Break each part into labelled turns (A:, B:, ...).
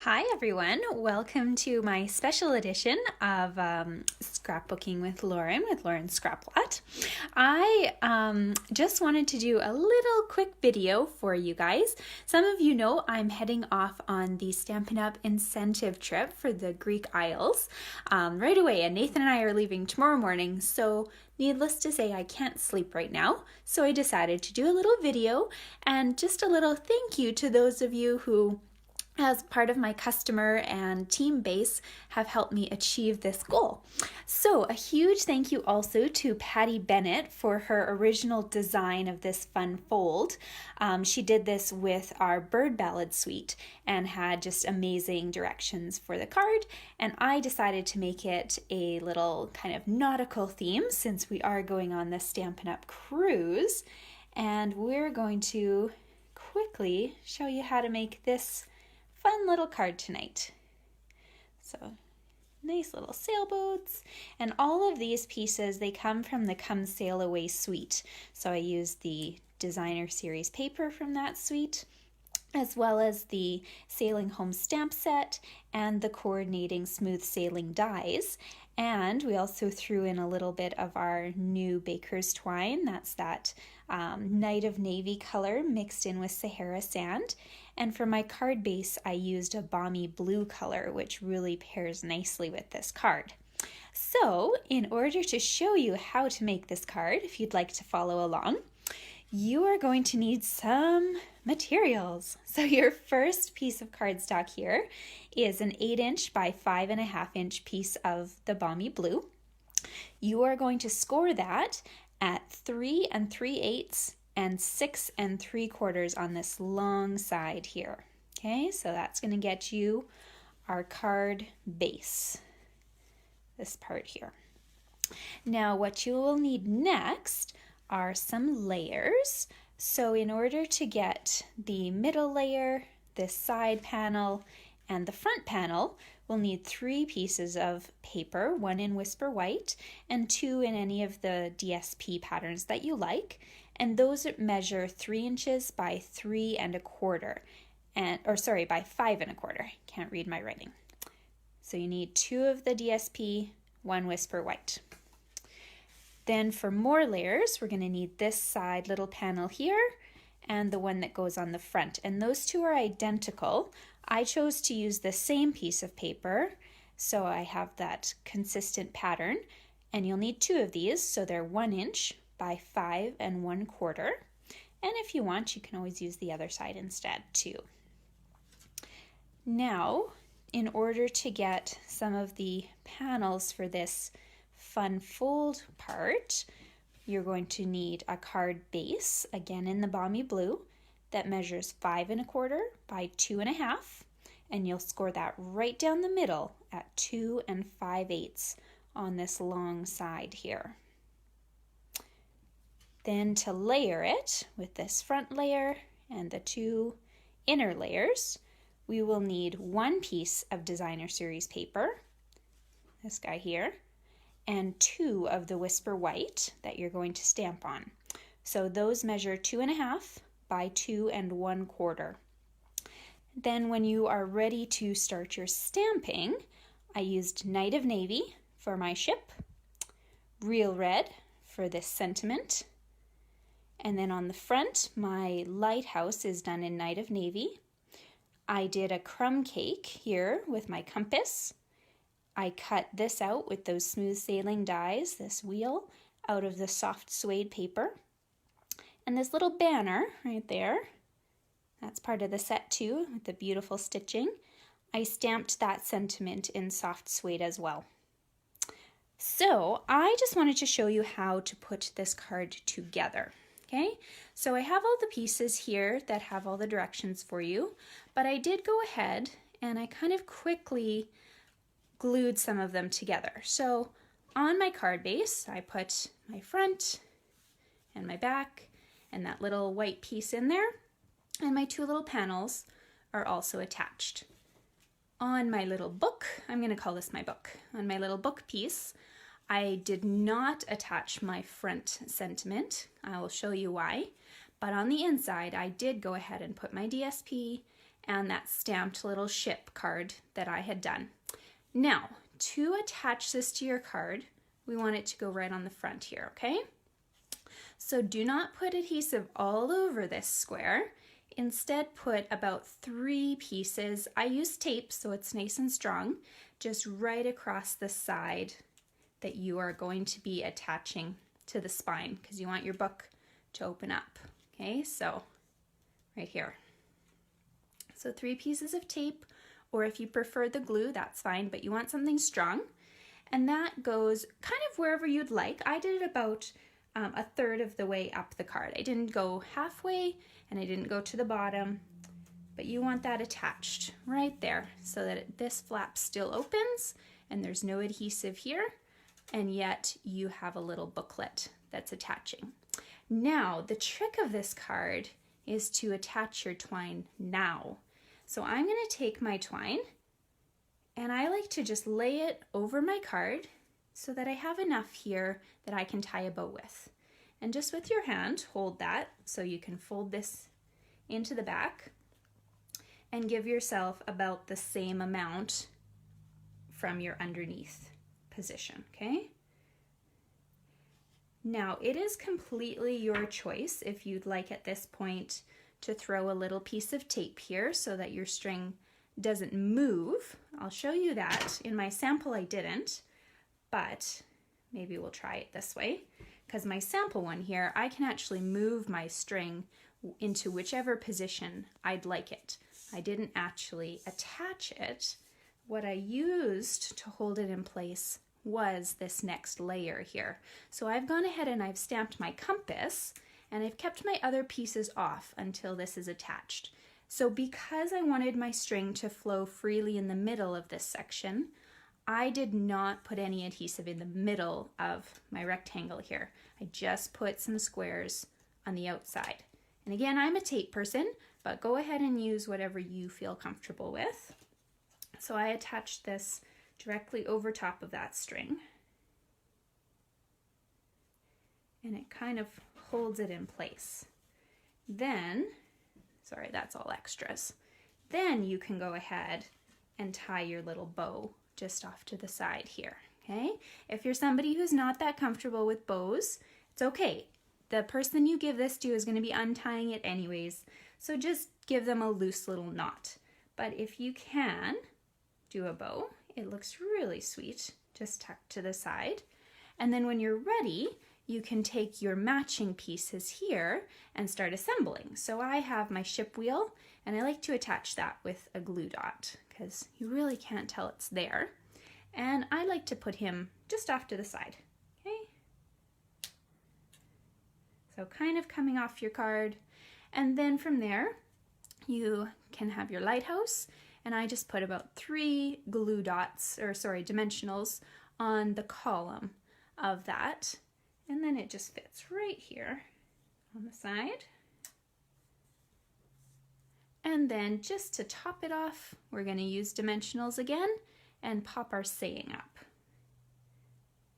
A: Hi everyone, welcome to my special edition of Scrapbooking with Lauren Scraplot. I just wanted to do a little quick video for you guys. Some of you know I'm heading off on the Stampin' Up incentive trip for the Greek Isles right away, and Nathan and I are leaving tomorrow morning, so needless to say I can't sleep right now. So I decided to do a little video and just a little thank you to those of you who, as part of my customer and team base, have helped me achieve this goal. So a huge thank you also to Patty Bennett for her original design of this fun fold. She did this with our bird ballad suite and had just amazing directions for the card, and I decided to make it a little kind of nautical theme since we are going on the Stampin' Up cruise, and we're going to quickly show you how to make this fun little card tonight. So nice little sailboats, and all of these pieces, they come from the Come Sail Away suite. So I used the designer series paper from that suite, as well as the Sailing Home stamp set and the coordinating smooth sailing dies. And we also threw in a little bit of our new Baker's Twine. That's that Night of Navy color mixed in with Sahara sand. And for my card base, I used a balmy blue color, which really pairs nicely with this card. So in order to show you how to make this card, if you'd like to follow along, you are going to need some materials. So your first piece of cardstock here is an 8" by 5.5" piece of the balmy blue. You are going to score that at 3 3/8 and 6 3/4 on this long side here. Okay, so that's going to get you our card base, this part here. Now what you will need next are some layers. So in order to get the middle layer, this side panel, and the front panel, we'll need 3 pieces of paper, 1 in Whisper White and 2 in any of the DSP patterns that you like. And those measure 3 inches by 3 1/4, by 5 1/4. Can't read my writing. So you need 2 of the DSP, 1 Whisper White. Then for more layers, we're going to need this side little panel here and the one that goes on the front. And those two are identical. I chose to use the same piece of paper, so I have that consistent pattern. And you'll need 2 of these, so they're 1 inch by 5 1/4. And if you want, you can always use the other side instead too. Now, in order to get some of the panels for this fun fold part, you're going to need a card base, again in the balmy blue, that measures 5 1/4 by 2 1/2, and you'll score that right down the middle at 2 5/8 on this long side here. Then to layer it with this front layer and the 2 inner layers, we will need 1 piece of designer series paper, this guy here, and 2 of the Whisper White that you're going to stamp on. So those measure 2 1/2 by 2 1/4. Then when you are ready to start your stamping, I used Night of Navy for my ship, Real Red for this sentiment, and then on the front, my lighthouse is done in Night of Navy. I did a crumb cake here with my compass. I cut this out with those smooth sailing dies, this wheel, out of the soft suede paper. And this little banner right there, that's part of the set too, with the beautiful stitching. I stamped that sentiment in soft suede as well. So I just wanted to show you how to put this card together. Okay, so I have all the pieces here that have all the directions for you, but I did go ahead and I kind of quickly glued some of them together. So on my card base, I put my front and my back and that little white piece in there, and my 2 little panels are also attached. On my little book, I'm going to call this my book, on my little book piece, I did not attach my front sentiment. I will show you why. But on the inside, I did go ahead and put my DSP and that stamped little ship card that I had done. Now, to attach this to your card, we want it to go right on the front here, okay? So do not put adhesive all over this square. Instead, put about 3 pieces. I use tape so it's nice and strong, just right across the side that you are going to be attaching to the spine because you want your book to open up. Okay, so right here. So 3 pieces of tape, or if you prefer the glue, that's fine, but you want something strong. And that goes kind of wherever you'd like. I did it about a third of the way up the card. I didn't go halfway and I didn't go to the bottom, but you want that attached right there so that this flap still opens and there's no adhesive here, and yet you have a little booklet that's attaching. Now, the trick of this card is to attach your twine now. So I'm going to take my twine and I like to just lay it over my card so that I have enough here that I can tie a bow with. And just with your hand, hold that so you can fold this into the back and give yourself about the same amount from your underneath position, okay? Now, it is completely your choice if you'd like at this point to throw a little piece of tape here so that your string doesn't move. I'll show you that. In my sample I didn't, but maybe we'll try it this way, because my sample one here, I can actually move my string into whichever position I'd like it. I didn't actually attach it. What I used to hold it in place was this next layer here. So I've gone ahead and I've stamped my compass, and I've kept my other pieces off until this is attached. So because I wanted my string to flow freely in the middle of this section, I did not put any adhesive in the middle of my rectangle here. I just put some squares on the outside. And again, I'm a tape person, but go ahead and use whatever you feel comfortable with. So I attached this directly over top of that string. And it kind of holds it in place. Then, sorry, that's all extras. Then you can go ahead and tie your little bow just off to the side here, okay? If you're somebody who's not that comfortable with bows, it's okay. The person you give this to is going to be untying it anyways, so just give them a loose little knot. But if you can do a bow, it looks really sweet, just tucked to the side. And then when you're ready, you can take your matching pieces here and start assembling. So I have my ship wheel, and I like to attach that with a glue dot because you really can't tell it's there. And I like to put him just off to the side, okay? So kind of coming off your card. And then from there, you can have your lighthouse, and I just put about 3 glue dots, or sorry, dimensionals on the column of that. And then it just fits right here on the side. And then just to top it off, we're going to use dimensionals again and pop our saying up.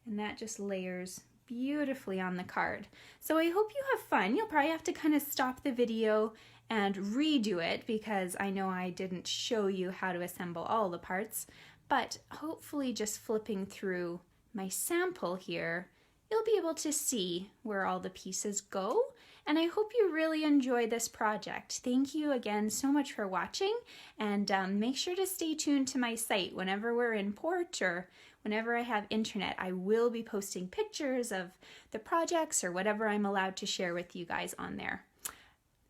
A: And that just layers beautifully on the card. So I hope you have fun. You'll probably have to kind of stop the video and redo it because I know I didn't show you how to assemble all the parts, but hopefully just flipping through my sample here, you'll be able to see where all the pieces go. And I hope you really enjoy this project. Thank you again so much for watching, and make sure to stay tuned to my site. Whenever we're in port or whenever I have internet, I will be posting pictures of the projects or whatever I'm allowed to share with you guys on there.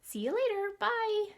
A: See you later. Bye.